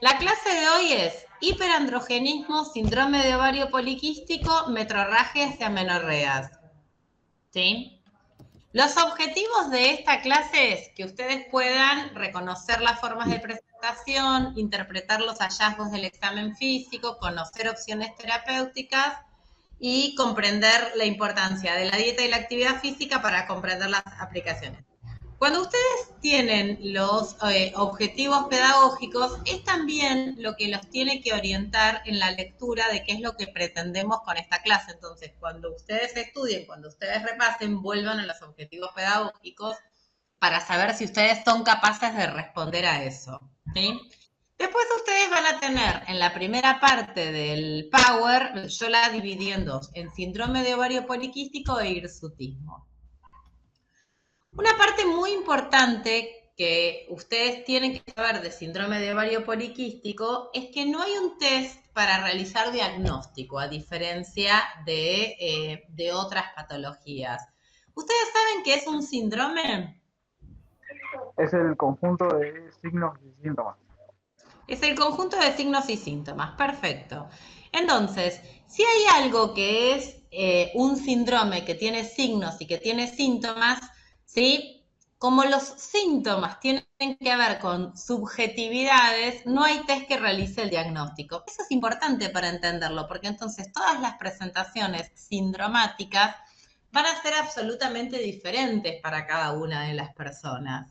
La clase de hoy es hiperandrogenismo, síndrome de ovario poliquístico, metrorragias y amenorreas. ¿Sí? Los objetivos de esta clase es que ustedes puedan reconocer las formas de presentación, interpretar los hallazgos del examen físico, conocer opciones terapéuticas y comprender la importancia de la dieta y la actividad física para comprender las aplicaciones. Cuando ustedes tienen los objetivos pedagógicos, es también lo que los tiene que orientar en la lectura de qué es lo que pretendemos con esta clase. Entonces, cuando ustedes estudien, cuando ustedes repasen, vuelvan a los objetivos pedagógicos para saber si ustedes son capaces de responder a eso. ¿Sí? Después ustedes van a tener en la primera parte del Power, yo la dividí en dos, en síndrome de ovario poliquístico e hirsutismo. Una parte muy importante que ustedes tienen que saber de síndrome de ovario poliquístico es que no hay un test para realizar diagnóstico, a diferencia de otras patologías. ¿Ustedes saben qué es un síndrome? Es el conjunto de signos y síntomas. Es el conjunto de signos y síntomas, perfecto. Entonces, si hay algo que es un síndrome que tiene signos y que tiene síntomas, ¿sí? Como los síntomas tienen que ver con subjetividades, no hay test que realice el diagnóstico. Eso es importante para entenderlo, porque entonces todas las presentaciones sindromáticas van a ser absolutamente diferentes para cada una de las personas.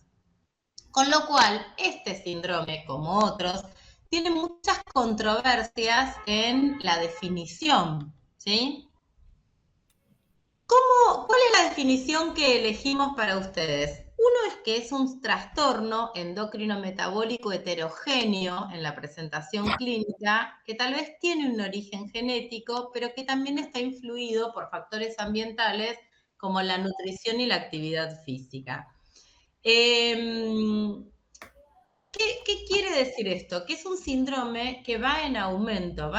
Con lo cual, este síndrome, como otros, tiene muchas controversias en la definición, ¿sí? ¿Cuál es la definición que elegimos para ustedes? Uno es que es un trastorno endocrino metabólico heterogéneo en la presentación clínica, que tal vez tiene un origen genético, pero que también está influido por factores ambientales como la nutrición y la actividad física. ¿Qué quiere decir esto? Que es un síndrome que va en aumento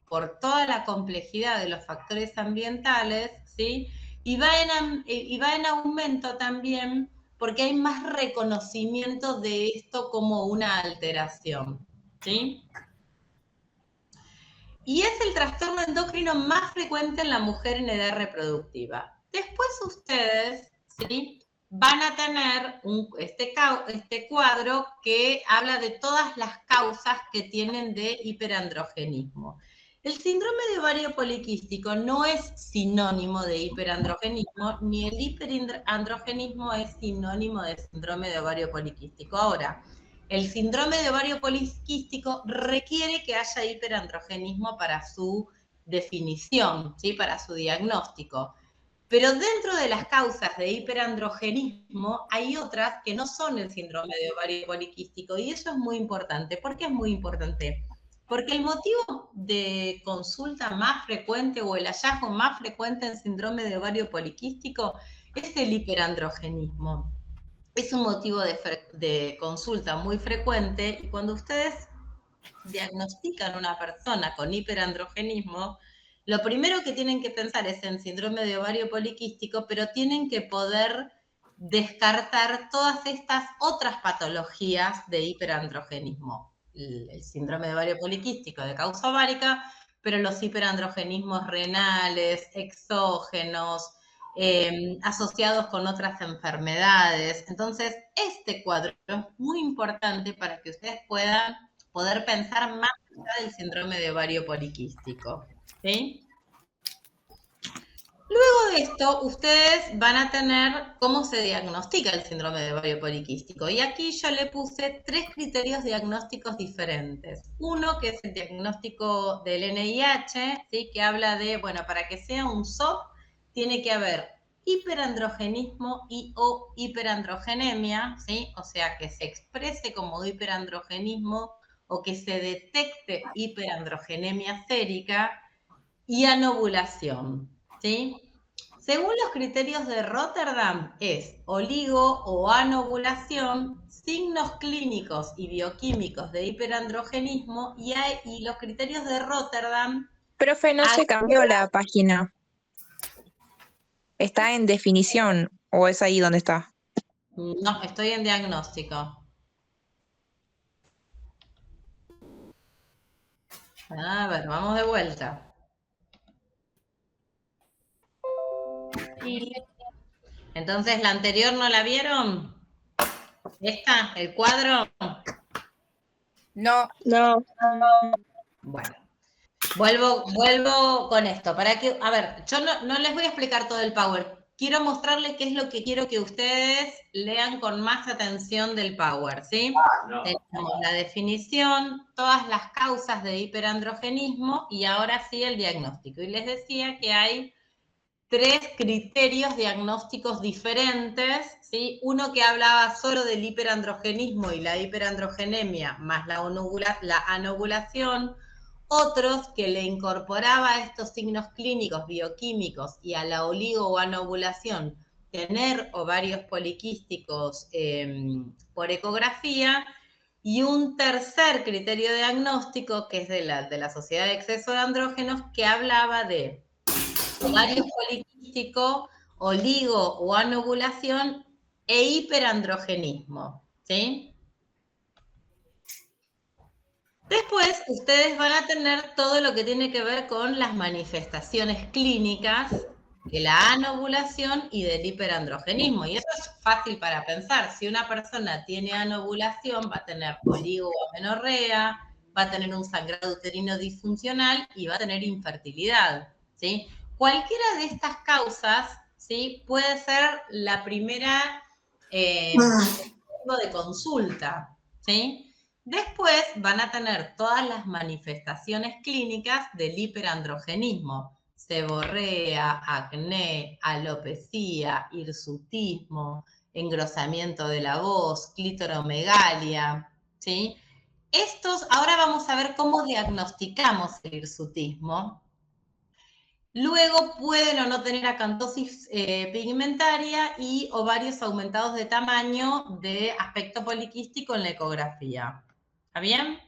por toda la complejidad de los factores ambientales, ¿sí? Y va en aumento también porque hay más reconocimiento de esto como una alteración, ¿sí? Y es el trastorno endocrino más frecuente en la mujer en edad reproductiva. Después ustedes, ¿sí? Van a tener este cuadro que habla de todas las causas que tienen de hiperandrogenismo. El síndrome de ovario poliquístico no es sinónimo de hiperandrogenismo, ni el hiperandrogenismo es sinónimo de síndrome de ovario poliquístico. Ahora, el síndrome de ovario poliquístico requiere que haya hiperandrogenismo para su definición, ¿sí? Para su diagnóstico. Pero dentro de las causas de hiperandrogenismo hay otras que no son el síndrome de ovario poliquístico y eso es muy importante. ¿Por qué es muy importante? Porque el motivo de consulta más frecuente o el hallazgo más frecuente en síndrome de ovario poliquístico es el hiperandrogenismo. Es un motivo de consulta muy frecuente y cuando ustedes diagnostican a una persona con hiperandrogenismo, lo primero que tienen que pensar es en síndrome de ovario poliquístico, pero tienen que poder descartar todas estas otras patologías de hiperandrogenismo. El síndrome de ovario poliquístico de causa ovárica, pero los hiperandrogenismos renales, exógenos, asociados con otras enfermedades. Entonces, este cuadro es muy importante para que ustedes puedan poder pensar más allá del síndrome de ovario poliquístico. ¿Sí? Luego de esto, ustedes van a tener cómo se diagnostica el síndrome de ovario poliquístico. Y aquí yo le puse 3 criterios diagnósticos diferentes. Uno, que es el diagnóstico del NIH, ¿sí? Que habla de, bueno, para que sea un SOP, tiene que haber hiperandrogenismo y o hiperandrogenemia, ¿sí? O sea, que se exprese como hiperandrogenismo o que se detecte hiperandrogenemia sérica y anovulación, ¿sí? Según los criterios de Rotterdam, es oligo o anovulación, signos clínicos y bioquímicos de hiperandrogenismo y los criterios de Rotterdam. Profe, no se cambió la página. ¿Está en definición o es ahí donde está? No, estoy en diagnóstico. A ver, vamos de vuelta. Entonces, ¿la anterior no la vieron? ¿Esta? ¿El cuadro? No. No. Bueno, vuelvo con esto. Para que, a ver, yo no les voy a explicar todo el Power. Quiero mostrarles qué es lo que quiero que ustedes lean con más atención del Power, ¿sí? No. Tenemos la definición, todas las causas de hiperandrogenismo y ahora sí el diagnóstico. Y les decía que hay 3 criterios diagnósticos diferentes, ¿sí? Uno que hablaba solo del hiperandrogenismo y la hiperandrogenemia más la anovulación, otros que le incorporaba estos signos clínicos bioquímicos y a la oligo o anovulación tener ovarios poliquísticos por ecografía, y un tercer criterio diagnóstico que es de la Sociedad de Exceso de Andrógenos, que hablaba de ovario poliquístico, oligo o anovulación e hiperandrogenismo, ¿sí? Después, ustedes van a tener todo lo que tiene que ver con las manifestaciones clínicas de la anovulación y del hiperandrogenismo. Y eso es fácil para pensar. Si una persona tiene anovulación, va a tener oligo o amenorrea, va a tener un sangrado uterino disfuncional y va a tener infertilidad, ¿sí? Cualquiera de estas causas, ¿sí?, puede ser la primera de consulta, ¿sí? Después van a tener todas las manifestaciones clínicas del hiperandrogenismo: seborrea, acné, alopecia, hirsutismo, engrosamiento de la voz, clítoromegalia, ¿sí? Ahora vamos a ver cómo diagnosticamos el hirsutismo. Luego pueden o no tener acantosis pigmentaria y ovarios aumentados de tamaño de aspecto poliquístico en la ecografía. ¿Está bien?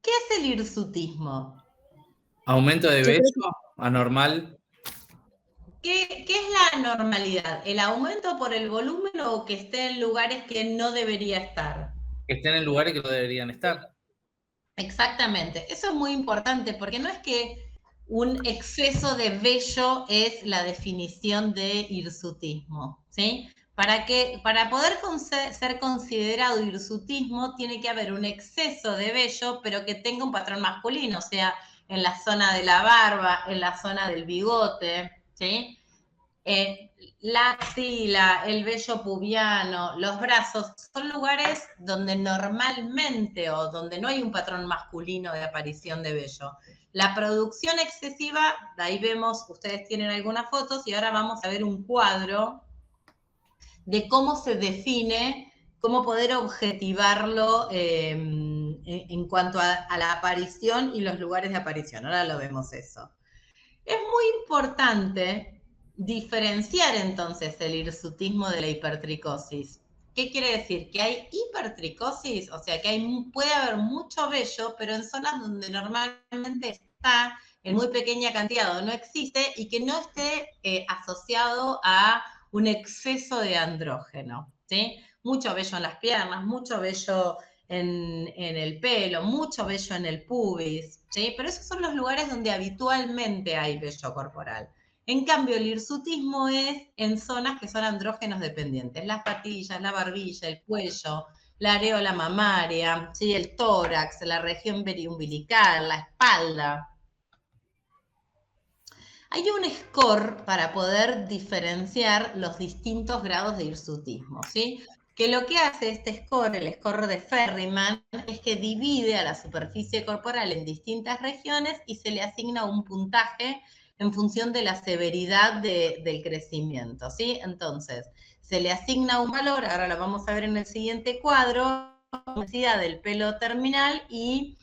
¿Qué es el hirsutismo? ¿Aumento de vello anormal? ¿Qué es la anormalidad? ¿El aumento por el volumen o que esté en lugares que no debería estar? Que estén en lugares que no deberían estar. Exactamente. Eso es muy importante porque no es que un exceso de vello es la definición de hirsutismo, ¿sí? Para poder ser considerado hirsutismo tiene que haber un exceso de vello, pero que tenga un patrón masculino, o sea, en la zona de la barba, en la zona del bigote, ¿sí? La axila, el vello pubiano, los brazos, son lugares donde normalmente o donde no hay un patrón masculino de aparición de vello. La producción excesiva, de ahí vemos, ustedes tienen algunas fotos y ahora vamos a ver un cuadro de cómo se define, cómo poder objetivarlo en cuanto a la aparición y los lugares de aparición. Ahora lo vemos eso. Es muy importante diferenciar entonces el hirsutismo de la hipertricosis. ¿Qué quiere decir? Que hay hipertricosis, o sea que puede haber mucho vello, pero en zonas donde normalmente está en muy pequeña cantidad o no existe, y que no esté asociado a un exceso de andrógeno, ¿sí? Mucho vello en las piernas, mucho vello en el pelo, mucho vello en el pubis, ¿sí? Pero esos son los lugares donde habitualmente hay vello corporal. En cambio, el hirsutismo es en zonas que son andrógenos dependientes: las patillas, la barbilla, el cuello, la areola mamaria, ¿sí?, el tórax, la región periumbilical, la espalda. Hay un score para poder diferenciar los distintos grados de hirsutismo, ¿sí? Que lo que hace este score, el score de Ferriman, es que divide a la superficie corporal en distintas regiones y se le asigna un puntaje en función de la severidad del crecimiento, ¿sí? Entonces, se le asigna un valor, ahora lo vamos a ver en el siguiente cuadro, la densidad del pelo terminal, y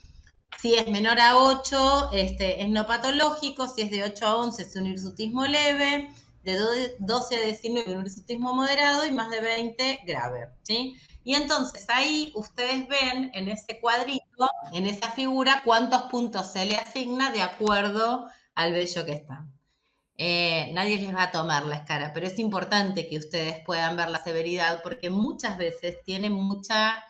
si es menor a 8, es no patológico; si es de 8 a 11 es un hirsutismo leve, de 12 a 19 un hirsutismo moderado y más de 20 grave, ¿sí? Y entonces ahí ustedes ven en ese cuadrito, en esa figura, cuántos puntos se le asigna de acuerdo al vello que está. Nadie les va a tomar la escala, pero es importante que ustedes puedan ver la severidad porque muchas veces tiene mucha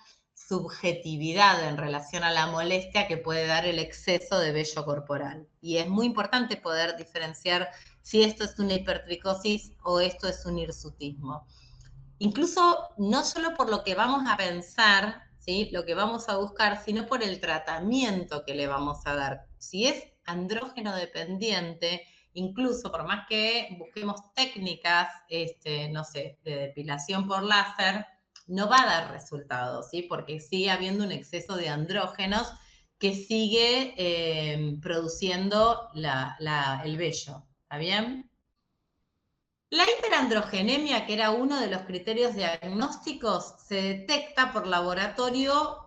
subjetividad en relación a la molestia que puede dar el exceso de vello corporal. Y es muy importante poder diferenciar si esto es una hipertricosis o esto es un hirsutismo. Incluso no solo por lo que vamos a pensar, ¿sí?, lo que vamos a buscar, sino por el tratamiento que le vamos a dar. Si es andrógeno dependiente, incluso por más que busquemos técnicas, no sé, de depilación por láser, no va a dar resultados, ¿sí?, porque sigue habiendo un exceso de andrógenos que sigue produciendo el vello. ¿Está bien? La hiperandrogenemia, que era uno de los criterios diagnósticos, se detecta por laboratorio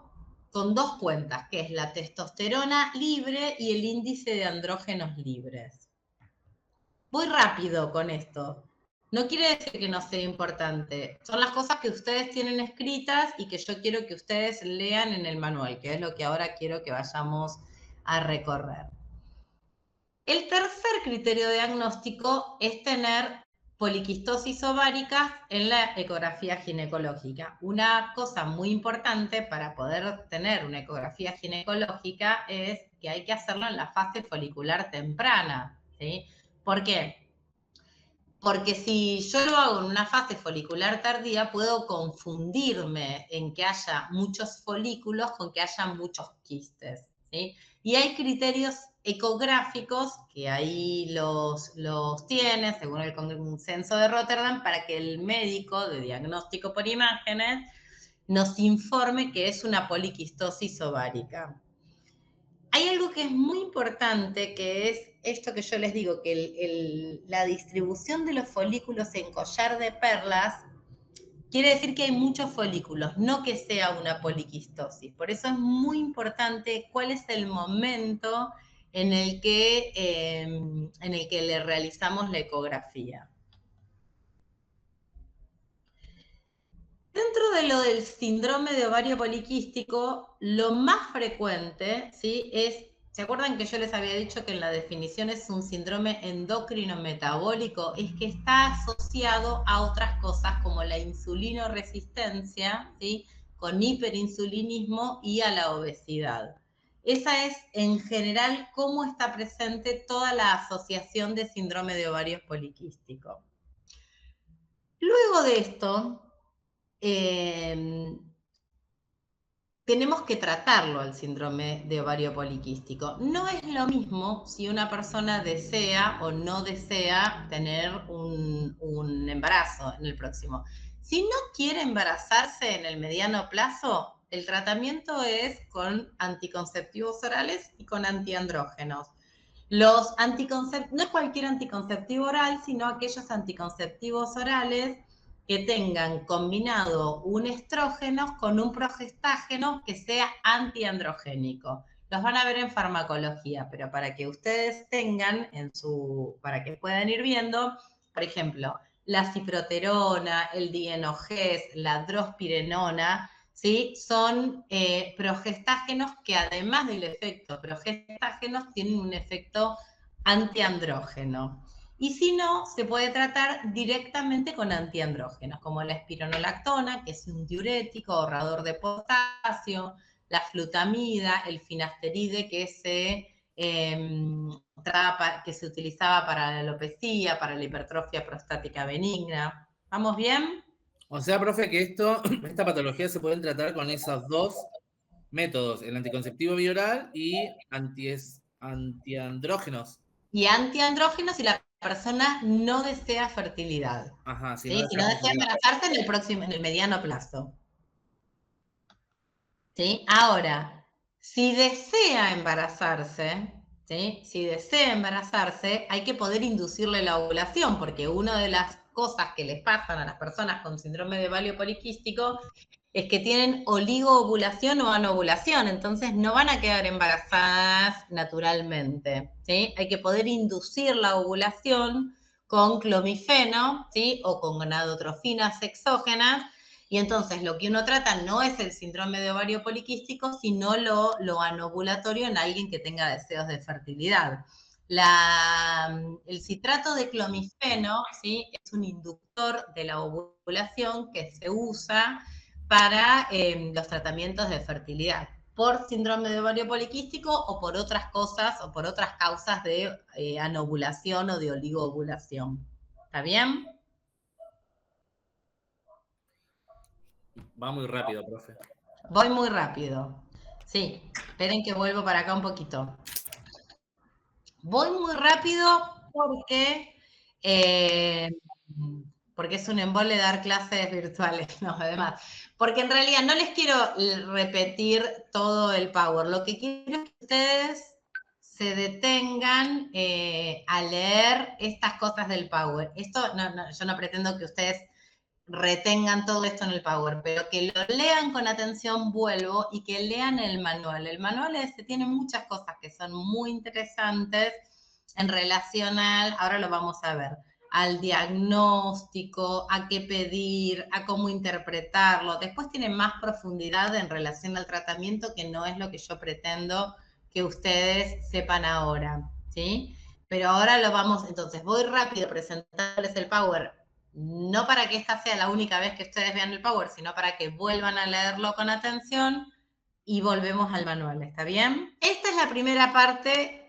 con dos cuentas, que es la testosterona libre y el índice de andrógenos libres. Voy rápido con esto. No quiere decir que no sea importante. Son las cosas que ustedes tienen escritas y que yo quiero que ustedes lean en el manual, que es lo que ahora quiero que vayamos a recorrer. El tercer criterio diagnóstico es tener poliquistosis ovárica en la ecografía ginecológica. Una cosa muy importante para poder tener una ecografía ginecológica es que hay que hacerlo en la fase folicular temprana, ¿sí? ¿Por qué? Porque si yo lo hago en una fase folicular tardía, puedo confundirme en que haya muchos folículos con que haya muchos quistes, ¿sí? Y hay criterios ecográficos, que ahí los tiene, según el consenso de Rotterdam, para que el médico de diagnóstico por imágenes nos informe que es una poliquistosis ovárica. Hay algo que es muy importante, que es esto que yo les digo, que la distribución de los folículos en collar de perlas quiere decir que hay muchos folículos, no que sea una poliquistosis. Por eso es muy importante cuál es el momento en el que le realizamos la ecografía. Dentro de lo del síndrome de ovario poliquístico, lo más frecuente, ¿sí?, es, ¿se acuerdan que yo les había dicho que en la definición es un síndrome endocrino metabólico? Es que está asociado a otras cosas como la insulinoresistencia, ¿sí?, con hiperinsulinismo y a la obesidad. Esa es, en general, cómo está presente toda la asociación de síndrome de ovario poliquístico. Luego de esto, tenemos que tratarlo al síndrome de ovario poliquístico. No es lo mismo si una persona desea o no desea tener un embarazo en el próximo. Si no quiere embarazarse en el mediano plazo, el tratamiento es con anticonceptivos orales y con antiandrógenos. No es cualquier anticonceptivo oral, sino aquellos anticonceptivos orales que tengan combinado un estrógeno con un progestágeno que sea antiandrogénico. Los van a ver en farmacología, pero para que ustedes tengan para que puedan ir viendo, por ejemplo, la ciproterona, el dienogés, la drospirenona, ¿sí?, son progestágenos que además del efecto progestágenos tienen un efecto antiandrógeno. Y si no, se puede tratar directamente con antiandrógenos, como la espironolactona, que es un diurético, ahorrador de potasio, la flutamida, el finasteride, que se utilizaba para la alopecia, para la hipertrofia prostática benigna. ¿Vamos bien? O sea, profe, que esta patología se pueden tratar con esos dos métodos, el anticonceptivo bioral y antiandrógenos. Y antiandrógenos si la persona no desea fertilidad. Ajá, si no desea embarazarse en el mediano plazo. ¿Sí? Ahora, si desea embarazarse, ¿sí?, hay que poder inducirle la ovulación, porque una de las cosas que les pasan a las personas con síndrome de ovario poliquístico es que tienen oligoovulación o anovulación, entonces no van a quedar embarazadas naturalmente, ¿sí? Hay que poder inducir la ovulación con clomifeno, ¿sí?, o con gonadotrofinas exógenas, y entonces lo que uno trata no es el síndrome de ovario poliquístico, sino lo anovulatorio en alguien que tenga deseos de fertilidad. El citrato de clomifeno, ¿sí?, es un inductor de la ovulación que se usa para los tratamientos de fertilidad, por síndrome de ovario poliquístico o por otras cosas, o por otras causas de anovulación o de oligoovulación. ¿Está bien? Va muy rápido, profe. Voy muy rápido. Sí, esperen que vuelvo para acá un poquito. Voy muy rápido porque es un embole dar clases virtuales, no, además. Porque en realidad no les quiero repetir todo el Power. Lo que quiero es que ustedes se detengan a leer estas cosas del Power. Esto, yo no pretendo que ustedes retengan todo esto en el Power, pero que lo lean con atención, vuelvo, y que lean el manual. El manual tiene muchas cosas que son muy interesantes en relación ahora lo vamos a ver, al diagnóstico, a qué pedir, a cómo interpretarlo. Después tiene más profundidad en relación al tratamiento, que no es lo que yo pretendo que ustedes sepan ahora, ¿sí? Pero ahora lo vamos, entonces voy rápido presentándoles el Power, no para que esta sea la única vez que ustedes vean el Power, sino para que vuelvan a leerlo con atención y volvemos al manual, ¿está bien? Esta es la primera parte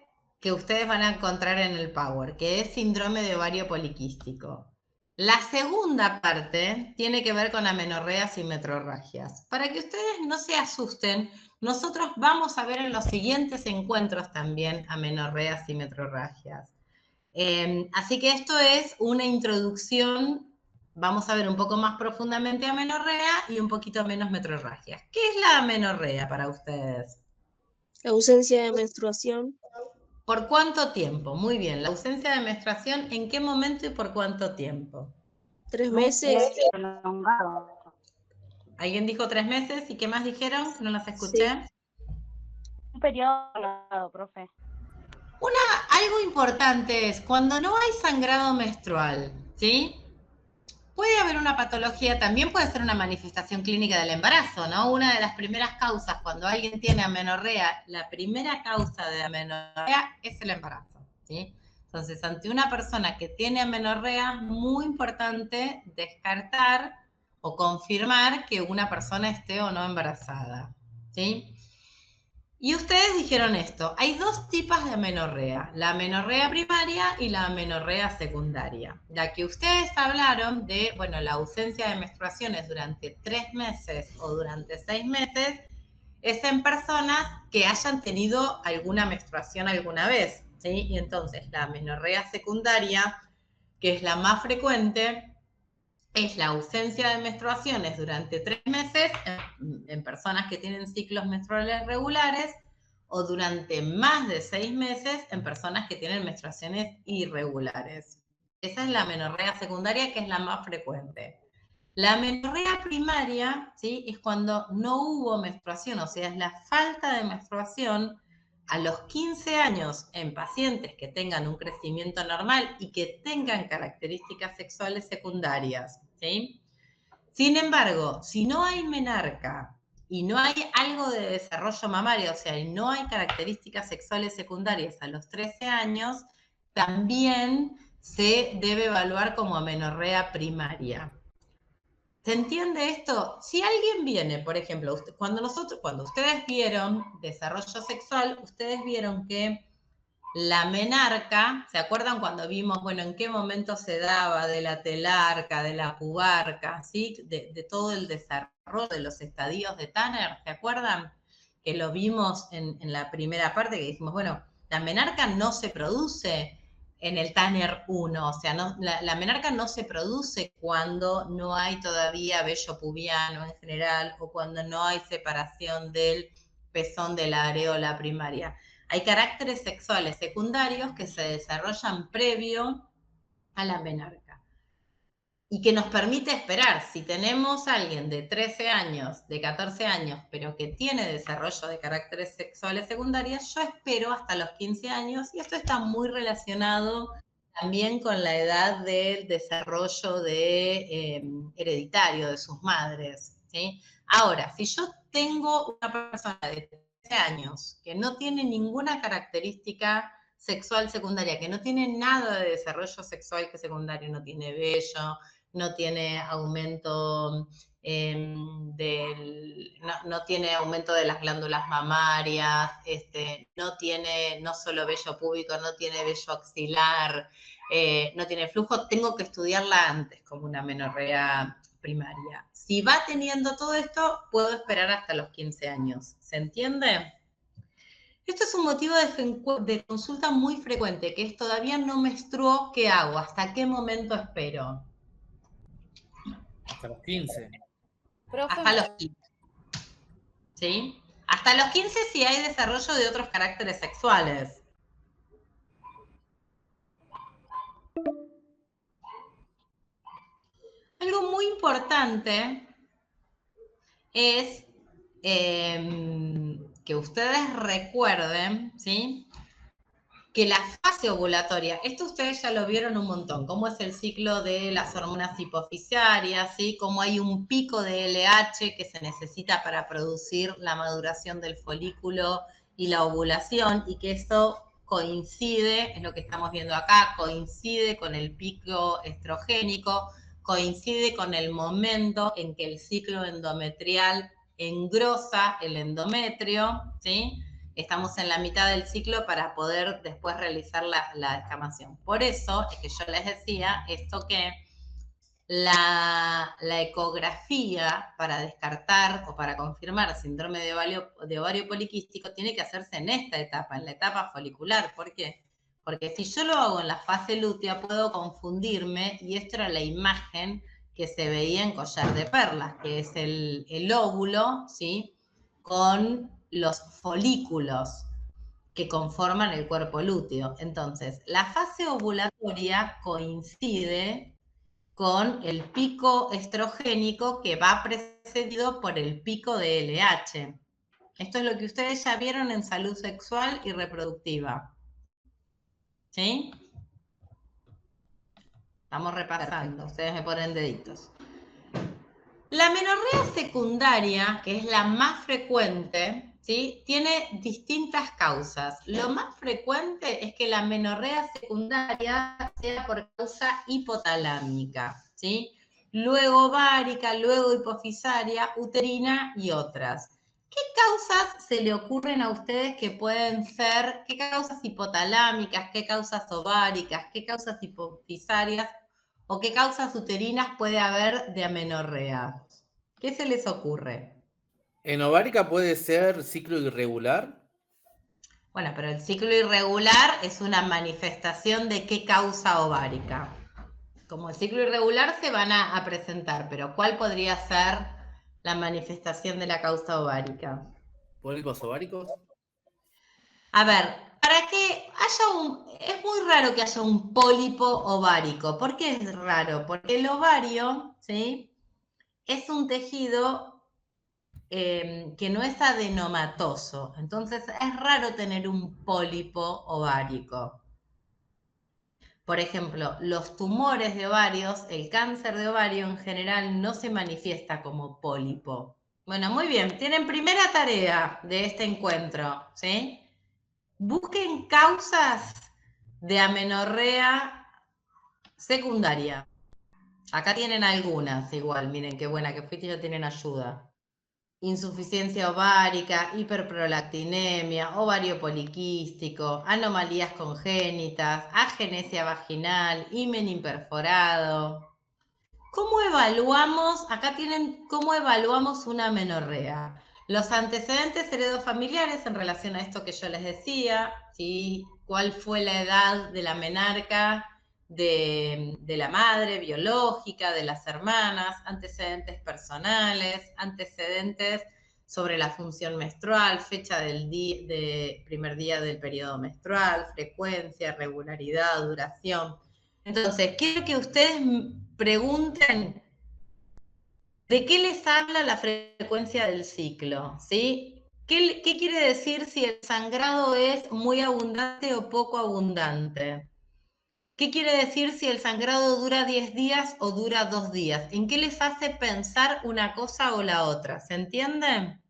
que ustedes van a encontrar en el Power, que es síndrome de ovario poliquístico. La segunda parte tiene que ver con amenorreas y metrorragias. Para que ustedes no se asusten, nosotros vamos a ver en los siguientes encuentros también amenorreas y metrorragias. Así que esto es una introducción, vamos a ver un poco más profundamente amenorrea y un poquito menos metrorragias. ¿Qué es la amenorrea para ustedes? La ausencia de menstruación. ¿Por cuánto tiempo? Muy bien, la ausencia de menstruación, ¿en qué momento y por cuánto tiempo? 3 meses. ¿Alguien dijo 3 meses? ¿Y qué más dijeron? No las escuché. Sí. Un periodo prolongado, profe. Algo importante es, cuando no hay sangrado menstrual, ¿sí? Puede haber una patología, también puede ser una manifestación clínica del embarazo, ¿no? Una de las primeras causas, cuando alguien tiene amenorrea, la primera causa de amenorrea es el embarazo, ¿sí? Entonces, ante una persona que tiene amenorrea, es muy importante descartar o confirmar que una persona esté o no embarazada, ¿sí? Y ustedes dijeron esto, hay 2 tipos de amenorrea, la amenorrea primaria y la amenorrea secundaria. La que ustedes hablaron de, bueno, la ausencia de menstruaciones durante 3 meses o durante 6 meses, es en personas que hayan tenido alguna menstruación alguna vez, ¿sí? Y entonces la amenorrea secundaria, que es la más frecuente, es la ausencia de menstruaciones durante 3 meses en personas que tienen ciclos menstruales regulares o durante más de 6 meses en personas que tienen menstruaciones irregulares. Esa es la amenorrea secundaria, que es la más frecuente. La amenorrea primaria, ¿sí?, es cuando no hubo menstruación, o sea, es la falta de menstruación a los 15 años en pacientes que tengan un crecimiento normal y que tengan características sexuales secundarias, ¿sí? Sin embargo, si no hay menarca y no hay algo de desarrollo mamario, o sea, y no hay características sexuales secundarias a los 13 años, también se debe evaluar como amenorrea primaria. ¿Se entiende esto? Si alguien viene, por ejemplo, cuando ustedes vieron desarrollo sexual, ustedes vieron que la menarca, ¿se acuerdan cuando vimos, bueno, en qué momento se daba de la telarca, de la pubarca, ¿sí? De todo el desarrollo de los estadios de Tanner, ¿se acuerdan? Que lo vimos en la primera parte, que dijimos, bueno, la menarca no se produce en el Tanner 1, o sea, no, la menarca no se produce cuando no hay todavía vello pubiano en general o cuando no hay separación del pezón de la areola primaria. Hay caracteres sexuales secundarios que se desarrollan previo a la menarca y que nos permite esperar. Si tenemos a alguien de 13 años, de 14 años, pero que tiene desarrollo de caracteres sexuales secundarios, yo espero hasta los 15 años, y esto está muy relacionado también con la edad del desarrollo hereditario de sus madres, ¿sí? Ahora, si yo tengo una persona de 13 años que no tiene ninguna característica sexual secundaria, que no tiene nada de desarrollo sexual que secundario, no tiene vello, no tiene aumento no tiene aumento de las glándulas mamarias, no solo vello púbico, no tiene vello axilar, no tiene flujo, tengo que estudiarla antes como una amenorrea primaria. Si va teniendo todo esto, puedo esperar hasta los 15 años. ¿Se entiende? Esto es un motivo de consulta muy frecuente, que es todavía no menstruó, ¿qué hago? ¿Hasta qué momento espero? Hasta los 15. Hasta los 15. ¿Sí? Hasta los 15 si hay desarrollo de otros caracteres sexuales. Algo muy importante es que ustedes recuerden, ¿sí?, que la fase ovulatoria, esto ustedes ya lo vieron un montón, cómo es el ciclo de las hormonas hipofisarias, ¿sí?, cómo hay un pico de LH que se necesita para producir la maduración del folículo y la ovulación, y que esto coincide, es lo que estamos viendo acá, coincide con el pico estrogénico, coincide con el momento en que el ciclo endometrial engrosa el endometrio, ¿sí? Estamos en la mitad del ciclo para poder después realizar la descamación. Por eso es que yo les decía esto, que la ecografía para descartar o para confirmar síndrome de ovario poliquístico tiene que hacerse en esta etapa, en la etapa folicular. ¿Por qué? Porque si yo lo hago en la fase lútea puedo confundirme, y esto era la imagen que se veía en Collar de Perlas, que es el óvulo, ¿sí?, con los folículos que conforman el cuerpo lúteo. Entonces, la fase ovulatoria coincide con el pico estrogénico que va precedido por el pico de LH. Esto es lo que ustedes ya vieron en salud sexual y reproductiva. ¿Sí? Estamos repasando, ustedes me ponen deditos. La amenorrea secundaria, que es la más frecuente, ¿sí?, tiene distintas causas. Lo más frecuente es que la amenorrea secundaria sea por causa hipotalámica, ¿sí?, luego ovárica, luego hipofisaria, uterina y otras. ¿Qué causas se le ocurren a ustedes que pueden ser, qué causas hipotalámicas, qué causas ováricas, qué causas hipofisarias o qué causas uterinas puede haber de amenorrea? ¿Qué se les ocurre? ¿En ovárica puede ser ciclo irregular? Bueno, pero el ciclo irregular es una manifestación de qué causa ovárica. Como el ciclo irregular se van a presentar, pero ¿cuál podría ser la manifestación de la causa ovárica? ¿Pólipos ováricos? A ver, para que haya es muy raro que haya un pólipo ovárico. ¿Por qué es raro? Porque el ovario, ¿sí?, es un tejido que no es adenomatoso. Entonces es raro tener un pólipo ovárico. Por ejemplo, los tumores de ovarios, el cáncer de ovario en general no se manifiesta como pólipo. Bueno, muy bien, tienen primera tarea de este encuentro, ¿sí? Busquen causas de amenorrea secundaria. Acá tienen algunas igual, miren qué buena que fuiste, ya tienen ayuda. Insuficiencia ovárica, hiperprolactinemia, ovario poliquístico, anomalías congénitas, agenesia vaginal, himen imperforado. ¿Cómo evaluamos? Acá tienen cómo evaluamos una amenorrea. Los antecedentes heredofamiliares en relación a esto que yo les decía, ¿sí?, cuál fue la edad de la menarca, de la madre biológica, de las hermanas, antecedentes personales, antecedentes sobre la función menstrual, fecha del primer día del periodo menstrual, frecuencia, regularidad, duración. Entonces, quiero que ustedes pregunten de qué les habla la frecuencia del ciclo, ¿sí? ¿Qué quiere decir si el sangrado es muy abundante o poco abundante? ¿Qué quiere decir si el sangrado dura 10 días o dura 2 días? ¿En qué les hace pensar una cosa o la otra? ¿Se entiende?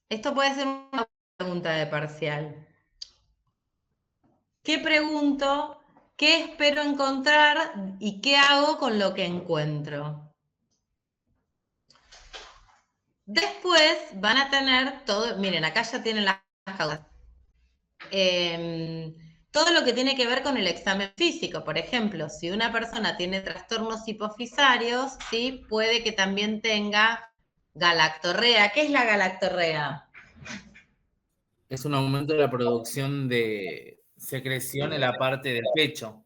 Esto puede ser una pregunta de parcial. ¿Qué pregunto ¿Qué espero encontrar y qué hago con lo que encuentro? Después van a tener todo, miren, acá ya tienen las causas. Todo lo que tiene que ver con el examen físico. Por ejemplo, si una persona tiene trastornos hipofisarios, ¿sí? Puede que también tenga galactorrea. ¿Qué es la galactorrea? Es un aumento de la producción de secreción en la parte del pecho.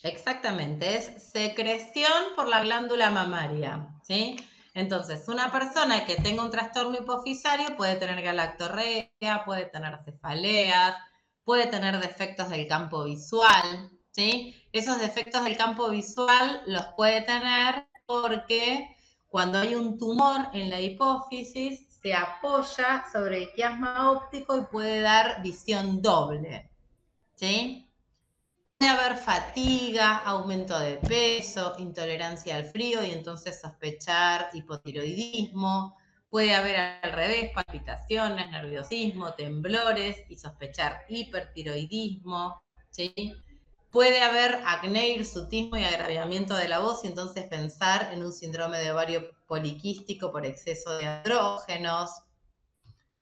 Exactamente, es secreción por la glándula mamaria, ¿sí? Entonces, una persona que tenga un trastorno hipofisario puede tener galactorrea, puede tener cefaleas, puede tener defectos del campo visual, ¿sí? Esos defectos del campo visual los puede tener porque cuando hay un tumor en la hipófisis se apoya sobre el quiasma óptico y puede dar visión doble, ¿sí? Puede haber fatiga, aumento de peso, intolerancia al frío y entonces sospechar hipotiroidismo. Puede haber al revés, palpitaciones, nerviosismo, temblores y sospechar hipertiroidismo, ¿sí? Puede haber acné, hirsutismo y agraviamiento de la voz y entonces pensar en un síndrome de ovario poliquístico por exceso de andrógenos.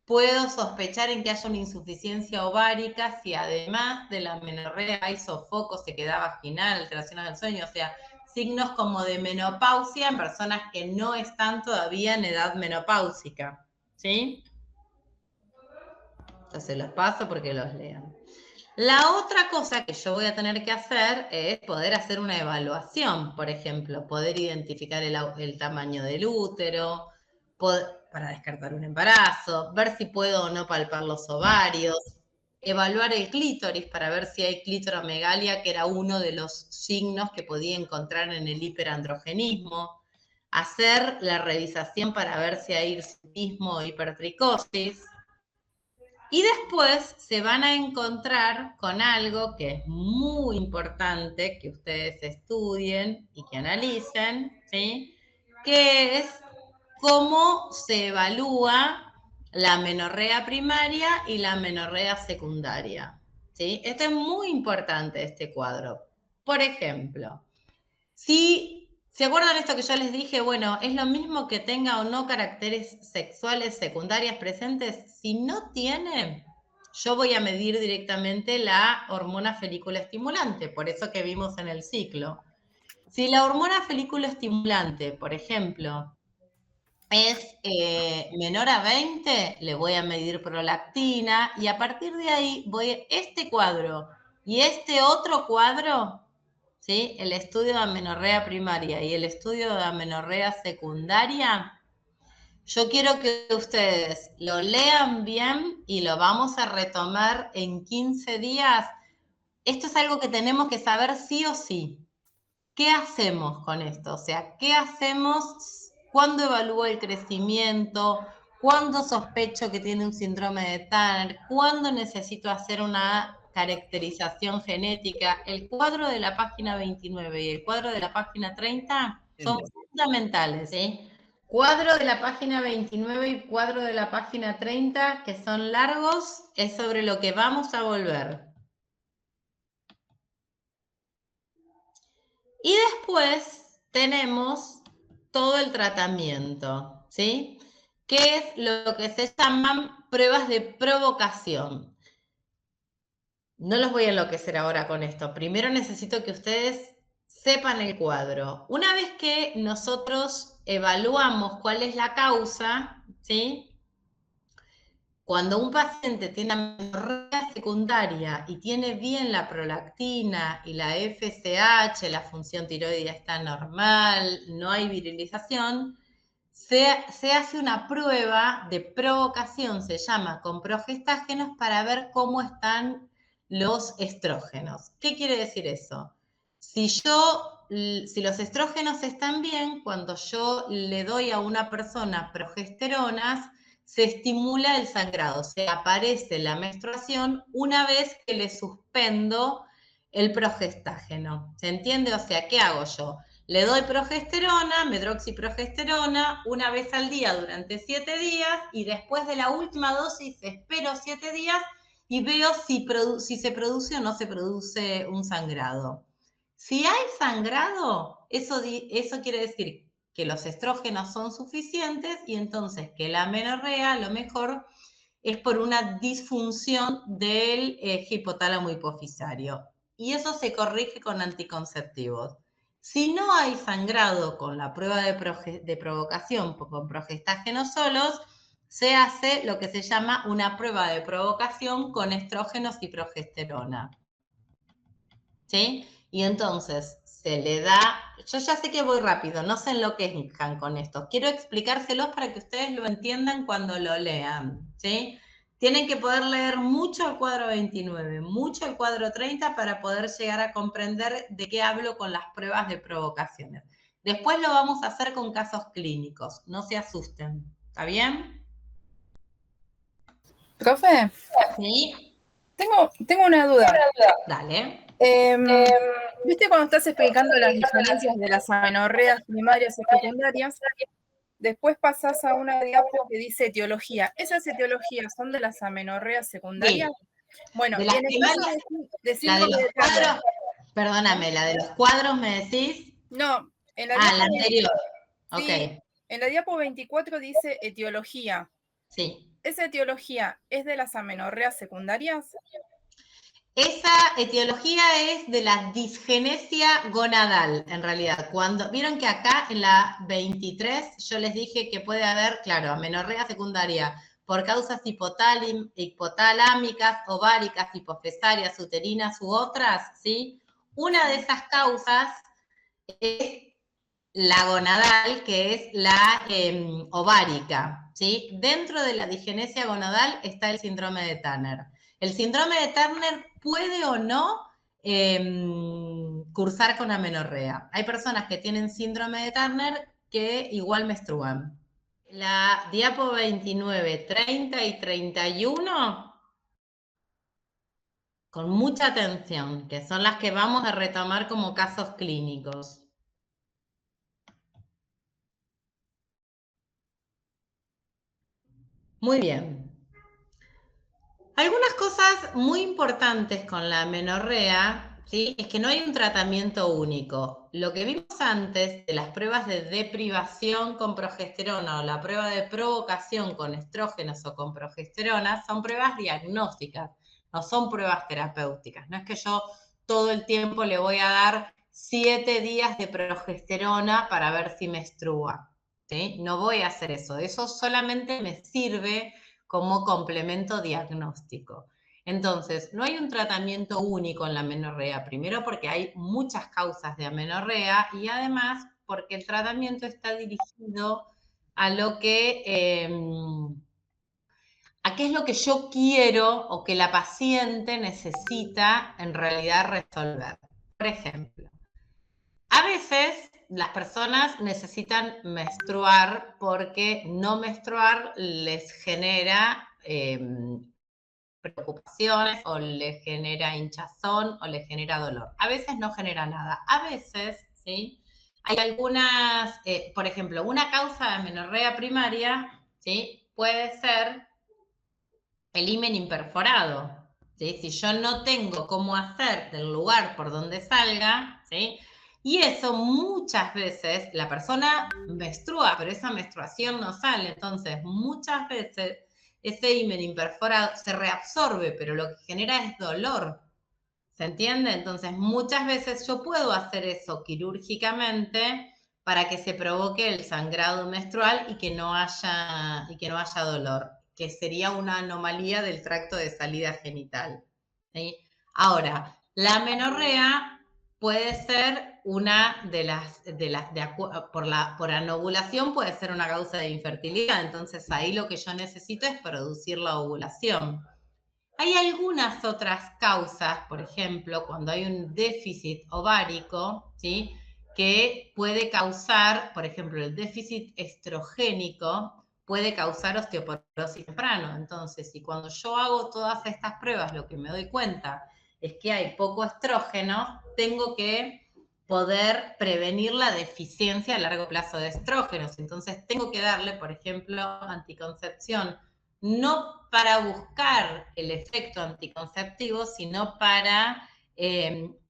Puedo sospechar en que haya una insuficiencia ovárica si además de la menorrea hay sofoco, sequedad vaginal, alteraciones del sueño, o sea, signos como de menopausia en personas que no están todavía en edad menopáusica, ¿sí? Entonces los paso porque los lean. La otra cosa que yo voy a tener que hacer es poder hacer una evaluación, por ejemplo, poder identificar el tamaño del útero, para descartar un embarazo, ver si puedo o no palpar los ovarios, evaluar el clítoris para ver si hay clítoromegalia, que era uno de los signos que podía encontrar en el hiperandrogenismo, hacer la revisación para ver si hay hirsutismo o hipertricosis. Y después se van a encontrar con algo que es muy importante que ustedes estudien y que analicen, ¿sí? Que es cómo se evalúa la menorrea primaria y la menorrea secundaria, ¿sí? Esto es muy importante, este cuadro. Por ejemplo, si ¿se acuerdan esto que yo les dije? Bueno, es lo mismo que tenga o no caracteres sexuales secundarias presentes. Si no tiene, yo voy a medir directamente la hormona folículo estimulante, por eso que vimos en el ciclo. Si la hormona folículo estimulante, por ejemplo, es menor a 20, le voy a medir prolactina y a partir de ahí voy este cuadro y este otro cuadro, ¿sí? El estudio de amenorrea primaria y el estudio de amenorrea secundaria, yo quiero que ustedes lo lean bien y lo vamos a retomar en 15 días. Esto es algo que tenemos que saber sí o sí. ¿Qué hacemos con esto? O sea, ¿qué hacemos? ¿Cuándo evalúo el crecimiento? ¿Cuándo sospecho que tiene un síndrome de Tanner? ¿Cuándo necesito hacer una caracterización genética? El cuadro de la página 29 y el cuadro de la página 30 son fundamentales, ¿sí? Cuadro de la página 29 y cuadro de la página 30, que son largos, es sobre lo que vamos a volver. Y después tenemos todo el tratamiento, ¿sí? Que es lo que se llaman pruebas de provocación. No los voy a enloquecer ahora con esto. Primero necesito que ustedes sepan el cuadro. Una vez que nosotros evaluamos cuál es la causa, ¿sí? Cuando un paciente tiene amenorrea secundaria y tiene bien la prolactina y la FSH, la función tiroidea está normal, no hay virilización, se hace una prueba de provocación, se llama con progestágenos, para ver cómo están los estrógenos. ¿Qué quiere decir eso? Si los estrógenos están bien, cuando yo le doy a una persona progesteronas, se estimula el sangrado, se aparece la menstruación una vez que le suspendo el progestágeno. ¿Se entiende? O sea, ¿qué hago yo? Le doy progesterona, medroxiprogesterona, una vez al día durante 7 días y después de la última dosis espero 7 días y veo si se produce o no se produce un sangrado. Si hay sangrado, eso quiere decir que los estrógenos son suficientes y entonces que la amenorrea a lo mejor es por una disfunción del hipotálamo hipofisario. Y eso se corrige con anticonceptivos. Si no hay sangrado con la prueba de provocación con progestágenos solos, se hace lo que se llama una prueba de provocación con estrógenos y progesterona. ¿Sí? Y entonces se le da, yo ya sé que voy rápido, no se enloquezcan con esto, quiero explicárselos para que ustedes lo entiendan cuando lo lean, ¿sí? Tienen que poder leer mucho el cuadro 29, mucho el cuadro 30 para poder llegar a comprender de qué hablo con las pruebas de provocaciones. Después lo vamos a hacer con casos clínicos, no se asusten, ¿está bien? Profe, Sí. tengo una duda. Dale. ¿Viste cuando estás explicando las diferencias de las amenorreas primarias y secundarias? Después pasás a una diapo que dice etiología. ¿Esas etiologías son de las amenorreas secundarias? Sí. Bueno, de y en el caso de síndrome de cuadros, perdóname, ¿la de los cuadros me decís? No, en la la anterior. Sí, okay. En la diapo 24 dice etiología. Sí. ¿Esa etiología es de las amenorreas secundarias? Esa etiología es de la disgenesia gonadal, en realidad. Vieron que acá en la 23 yo les dije que puede haber, claro, amenorrea secundaria por causas hipotalámicas, ováricas, hipofisarias, uterinas u otras, ¿sí? Una de esas causas es la gonadal, que es la ovárica, ¿sí? Dentro de la disgenesia gonadal está el síndrome de Turner. El síndrome de Turner puede o no cursar con amenorrea. Hay personas que tienen síndrome de Turner que igual menstruan. La diapo 29, 30 y 31, con mucha atención, que son las que vamos a retomar como casos clínicos. Muy bien. Algunas cosas muy importantes con la amenorrea, ¿sí? Es que no hay un tratamiento único. Lo que vimos antes de las pruebas de deprivación con progesterona o la prueba de provocación con estrógenos o con progesterona son pruebas diagnósticas, no son pruebas terapéuticas. No es que yo todo el tiempo le voy a dar 7 días de progesterona para ver si menstrua, ¿sí? No voy a hacer eso. Eso solamente me sirve como complemento diagnóstico. Entonces, no hay un tratamiento único en la amenorrea, primero porque hay muchas causas de amenorrea y además porque el tratamiento está dirigido a lo que, a qué es lo que yo quiero o que la paciente necesita en realidad resolver. Por ejemplo, a veces las personas necesitan menstruar porque no menstruar les genera preocupaciones o les genera hinchazón o les genera dolor. A veces no genera nada. A veces, ¿sí? Hay algunas, por ejemplo, una causa de amenorrea primaria, ¿sí? Puede ser el himen imperforado, ¿sí? Si yo no tengo cómo hacer del lugar por donde salga, ¿sí? Y eso muchas veces la persona menstrua, pero esa menstruación no sale, entonces muchas veces ese himen imperforado se reabsorbe, pero lo que genera es dolor, ¿se entiende? Entonces muchas veces yo puedo hacer eso quirúrgicamente para que se provoque el sangrado menstrual y que no haya dolor, que sería una anomalía del tracto de salida genital, ¿sí? Ahora, la amenorrea puede ser una por anovulación puede ser una causa de infertilidad, entonces ahí lo que yo necesito es producir la ovulación. Hay algunas otras causas, por ejemplo, cuando hay un déficit ovárico, ¿sí? Que puede causar, por ejemplo, el déficit estrogénico puede causar osteoporosis temprano. Entonces, si cuando yo hago todas estas pruebas lo que me doy cuenta es que hay poco estrógeno, tengo que poder prevenir la deficiencia a largo plazo de estrógenos. Entonces, tengo que darle, por ejemplo, anticoncepción no para buscar el efecto anticonceptivo, sino para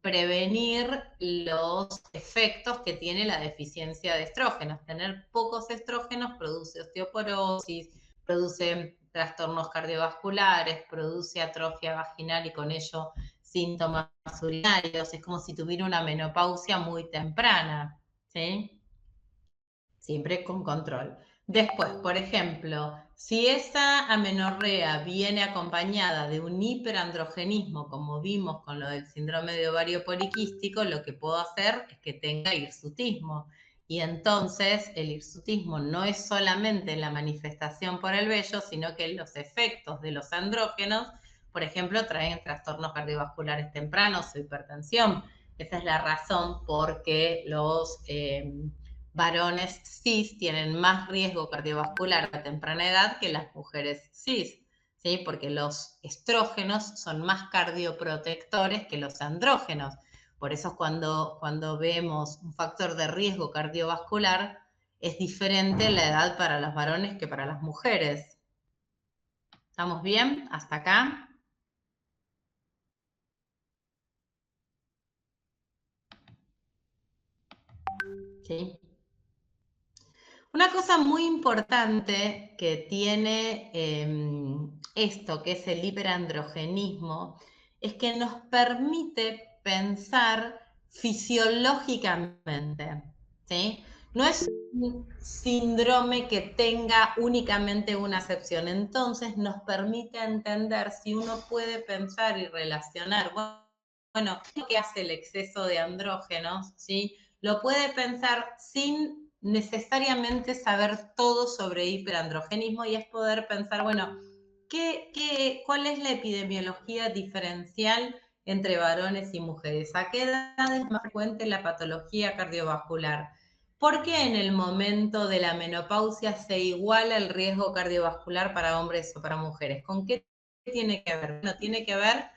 prevenir los efectos que tiene la deficiencia de estrógenos. Tener pocos estrógenos produce osteoporosis, produce trastornos cardiovasculares, produce atrofia vaginal y con ello síntomas urinarios. Es como si tuviera una menopausia muy temprana, ¿sí? Siempre con control. Después, por ejemplo, si esa amenorrea viene acompañada de un hiperandrogenismo, como vimos con lo del síndrome de ovario poliquístico, lo que puedo hacer es que tenga hirsutismo. Y entonces el hirsutismo no es solamente la manifestación por el vello, sino que los efectos de los andrógenos, por ejemplo, traen trastornos cardiovasculares tempranos o hipertensión. Esa es la razón por qué los varones cis tienen más riesgo cardiovascular a temprana edad que las mujeres cis, ¿sí? Porque los estrógenos son más cardioprotectores que los andrógenos. Por eso cuando vemos un factor de riesgo cardiovascular, es diferente la edad para los varones que para las mujeres. ¿Estamos bien? ¿Hasta acá? ¿Sí? Una cosa muy importante que tiene esto, que es el hiperandrogenismo, es que nos permite pensar fisiológicamente, ¿sí? No es un síndrome que tenga únicamente una acepción, entonces nos permite entender si uno puede pensar y relacionar, bueno, ¿qué hace el exceso de andrógenos? ¿Sí? Lo puede pensar sin necesariamente saber todo sobre hiperandrogenismo y es poder pensar, bueno, ¿cuál es la epidemiología diferencial entre varones y mujeres? ¿A qué edad es más frecuente la patología cardiovascular? ¿Por qué en el momento de la menopausia se iguala el riesgo cardiovascular para hombres o para mujeres? ¿Con qué tiene que ver? Bueno, tiene que ver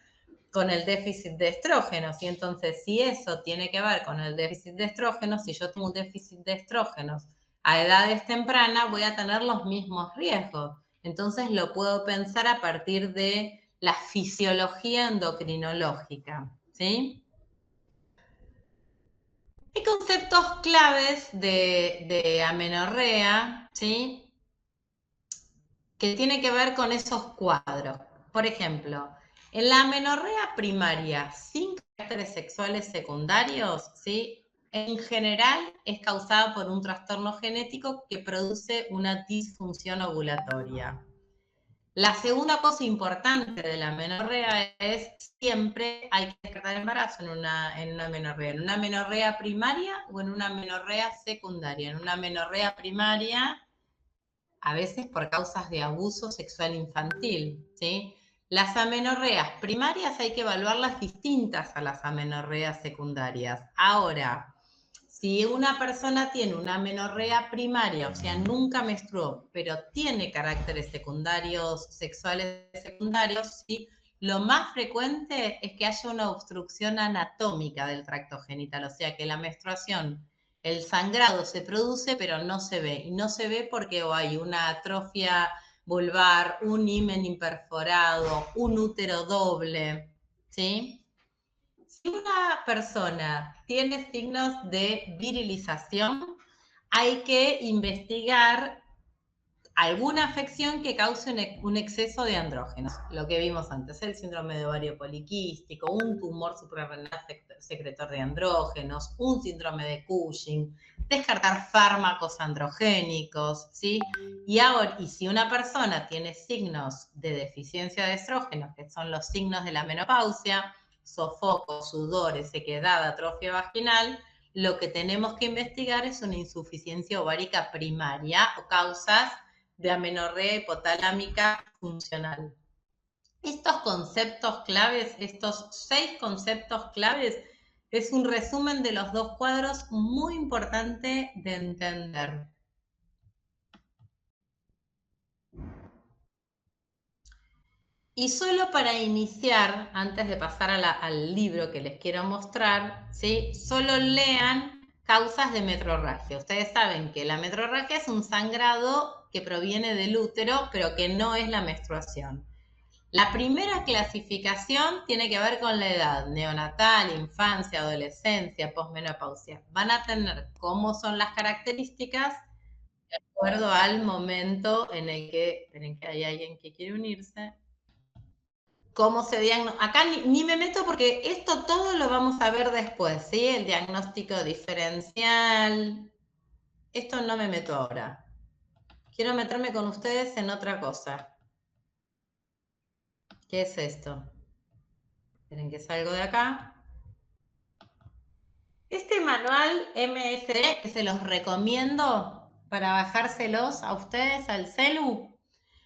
con el déficit de estrógenos. Y entonces, si eso tiene que ver con el déficit de estrógenos, si yo tengo un déficit de estrógenos a edades tempranas, voy a tener los mismos riesgos. Entonces, lo puedo pensar a partir de la fisiología endocrinológica, ¿sí? Hay conceptos claves de amenorrea, ¿sí? Que tiene que ver con esos cuadros. Por ejemplo, en la amenorrea primaria sin caracteres sexuales secundarios, ¿sí? En general es causada por un trastorno genético que produce una disfunción ovulatoria. La segunda cosa importante de la amenorrea es siempre hay que descartar el embarazo en una amenorrea primaria o en una amenorrea secundaria. En una amenorrea primaria, a veces por causas de abuso sexual infantil, ¿sí? Las amenorreas primarias hay que evaluarlas distintas a las amenorreas secundarias. Ahora, si una persona tiene una amenorrea primaria, o sea, nunca menstruó, pero tiene caracteres secundarios, sexuales secundarios, ¿sí? Lo más frecuente es que haya una obstrucción anatómica del tracto genital, o sea, que la menstruación, el sangrado se produce, pero no se ve. Y no se ve porque hay una atrofia vulvar, un himen imperforado, un útero doble, ¿sí? Si una persona tiene signos de virilización, hay que investigar alguna afección que cause un exceso de andrógenos. Lo que vimos antes, el síndrome de ovario poliquístico, un tumor suprarrenal secretor de andrógenos, un síndrome de Cushing, descartar fármacos androgénicos, ¿sí? Y si una persona tiene signos de deficiencia de estrógenos, que son los signos de la menopausia, sofoco, sudores, sequedad, atrofia vaginal, lo que tenemos que investigar es una insuficiencia ovárica primaria o causas de amenorrea hipotalámica funcional. Estos conceptos claves, estos 6 conceptos claves, es un resumen de los 2 cuadros muy importante de entender. Y solo para iniciar, antes de pasar al libro que les quiero mostrar, ¿sí? Solo lean causas de metrorragia. Ustedes saben que la metrorragia es un sangrado que proviene del útero, pero que no es la menstruación. La primera clasificación tiene que ver con la edad, neonatal, infancia, adolescencia, posmenopausia. Van a tener cómo son las características de acuerdo al momento en el que, esperen que hay alguien que quiere unirse. Cómo se diagnostica. Acá ni me meto porque esto todo lo vamos a ver después, ¿sí? El diagnóstico diferencial. Esto no me meto ahora. Quiero meterme con ustedes en otra cosa. ¿Qué es esto? Esperen que salgo de acá. Este manual MSD, que se los recomiendo para bajárselos a ustedes al celu,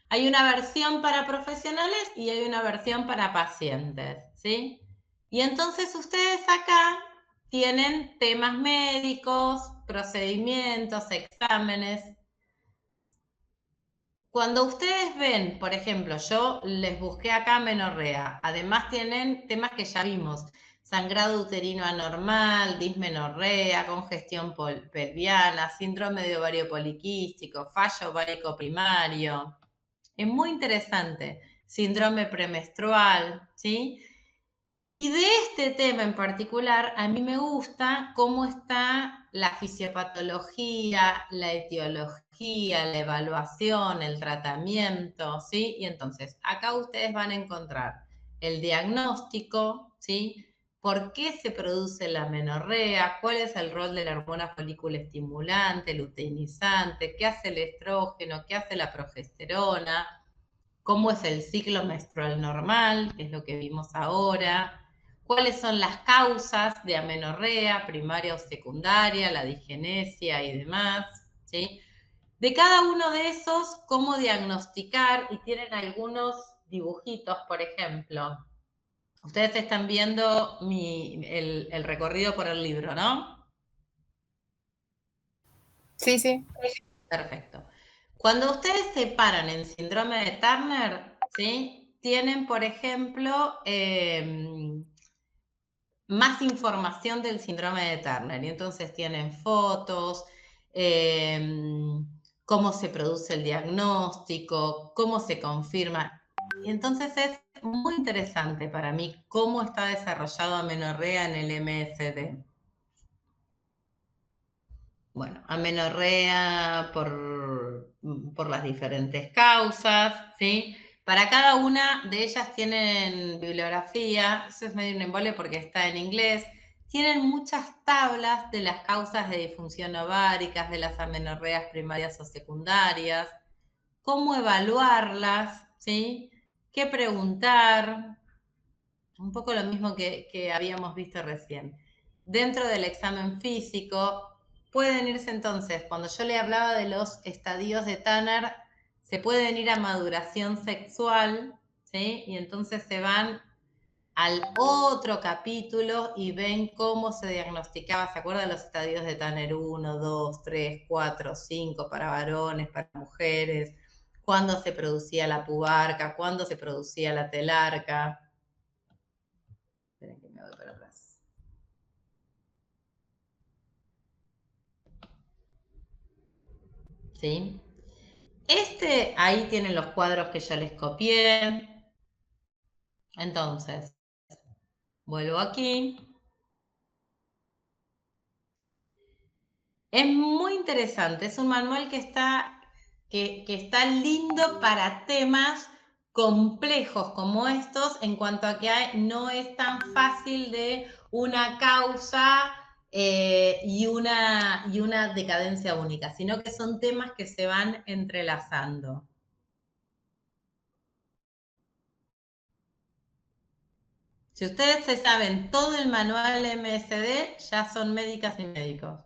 hay una versión para profesionales y hay una versión para pacientes, ¿sí? Y entonces ustedes acá tienen temas médicos, procedimientos, exámenes. Cuando ustedes ven, por ejemplo, yo les busqué acá amenorrea, además tienen temas que ya vimos, sangrado uterino anormal, dismenorrea, congestión pelviana, síndrome de ovario poliquístico, fallo ovárico primario. Es muy interesante, síndrome premenstrual, ¿sí? Y de este tema en particular, a mí me gusta cómo está la fisiopatología, la etiología, la evaluación, el tratamiento, ¿sí? Y entonces, acá ustedes van a encontrar el diagnóstico, ¿sí? ¿Por qué se produce la amenorrea? ¿Cuál es el rol de la hormona folículo estimulante, luteinizante? ¿Qué hace el estrógeno? ¿Qué hace la progesterona? ¿Cómo es el ciclo menstrual normal? Que es lo que vimos ahora. ¿Cuáles son las causas de amenorrea, primaria o secundaria, la disgenesia y demás? ¿Sí? De cada uno de esos, cómo diagnosticar, y tienen algunos dibujitos, por ejemplo. Ustedes están viendo el recorrido por el libro, ¿no? Sí, sí. Perfecto. Cuando ustedes se paran en síndrome de Turner, ¿sí? Tienen, por ejemplo, más información del síndrome de Turner. Y entonces tienen fotos, cómo se produce el diagnóstico, cómo se confirma. Y entonces es muy interesante para mí cómo está desarrollado amenorrea en el MSD. Bueno, amenorrea por las diferentes causas, ¿sí? Para cada una de ellas tienen bibliografía, eso es medio un embole porque está en inglés, tienen muchas tablas de las causas de disfunción ováricas, de las amenorreas primarias o secundarias, cómo evaluarlas, ¿sí? Qué preguntar, un poco lo mismo que habíamos visto recién. Dentro del examen físico, pueden irse entonces, cuando yo le hablaba de los estadios de Tanner, se pueden ir a maduración sexual, ¿sí? Y entonces se van al otro capítulo y ven cómo se diagnosticaba, ¿se acuerdan los estadios de Tanner 1, 2, 3, 4, 5 para varones, para mujeres? Cuándo se producía la pubarca, cuándo se producía la telarca. Esperen que me voy para atrás. ¿Sí? Ahí tienen los cuadros que yo les copié. Entonces, vuelvo aquí. Es muy interesante, es un manual que está lindo para temas complejos como estos, en cuanto a que no es tan fácil de una causa y una decadencia única, sino que son temas que se van entrelazando. Si ustedes se saben todo el manual MSD, ya son médicas y médicos.